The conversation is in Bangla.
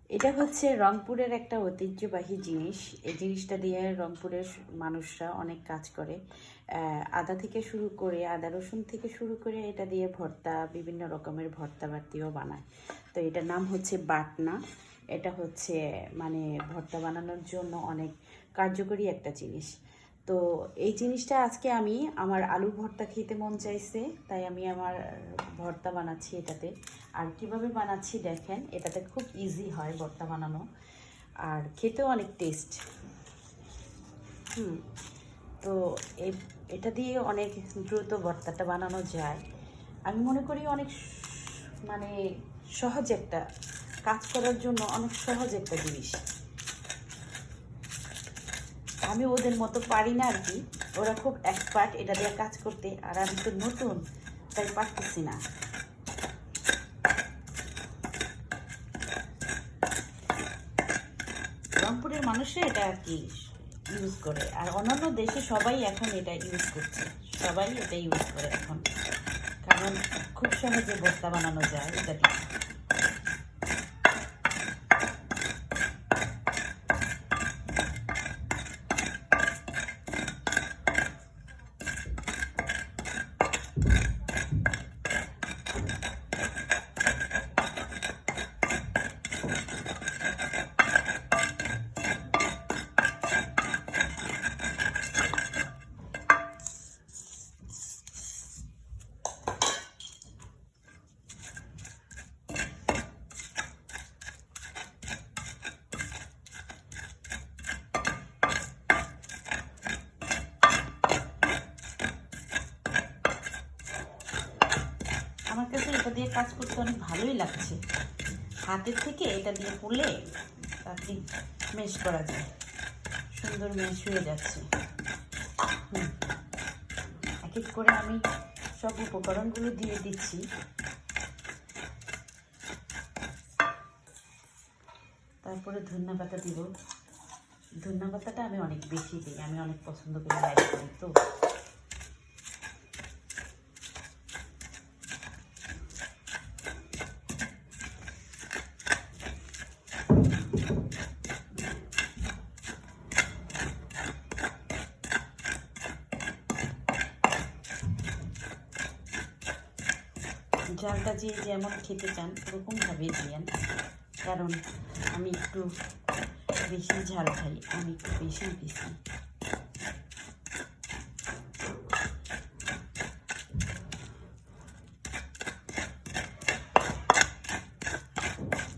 এটা হচ্ছে রংপুরের একটা ঐতিহ্যবাহী জিনিস। এই জিনিসটা দিয়ে রংপুরের মানুষরা অনেক কাজ করে। আদা থেকে শুরু করে, আদা রসুন থেকে শুরু করে এটা দিয়ে ভর্তা, বিভিন্ন রকমের ভর্তা বাটিও বানায়। তো এটার নাম হচ্ছে বাটনা। এটা হচ্ছে মানে ভর্তা বানানোর জন্য অনেক কার্যকরী একটা জিনিস। তো এই জিনিসটা আজকে আমি আমার আলুর ভর্তা খেতে মন চাইছে, তাই আমি আমার ভর্তা বানাচ্ছি এটাতে। আর কিভাবে বানাচ্ছি দেখেন, এটাতে খুব ইজি হয় ভর্তা বানানো, আর খেতেও অনেক টেস্ট। তো এটা দিয়ে অনেক দ্রুত ভর্তাটা বানানো যায়। আমি মনে করি অনেক মানে সহজ একটা কাজ করার জন্য, অনেক সহজ একটা জিনিস। আমি ওদের মতো পারি না আর কি, ওরা খুব এক্সপার্ট এটা দিয়ে কাজ করতে, আর আমি তো নতুন, তাই পারতেছি না। রংপুরের মানুষরা এটা আর কি ইউজ করে, আর অন্যান্য দেশে সবাই এখন এটা ইউজ করছে, সবাই এটা ইউজ করে এখন, কারণ খুব সহজে ভর্তা বানানো যায় এটা দিয়ে। আমার কাছে এটা দিয়ে কাজ করতে অনেক ভালোই লাগছে। হাতের থেকে এটা দিয়ে পুড়লে তাকে মেশ করা যায়, সুন্দর মেশ হয়ে যাচ্ছে। এক এক করে আমি সব উপকরণগুলো দিয়ে দিচ্ছি। তারপরে ধনিয়া পাতা দিব। ধনিয়া পাতাটা আমি অনেক বেশি দিই, আমি অনেক পছন্দ করে লাইক করি। তো ঝালটা যে যেমন খেতে চান ওরকমভাবে দিয়েন, কারণ আমি একটু বেশি ঝাল খাই, আমি একটু বেশি দিচ্ছি।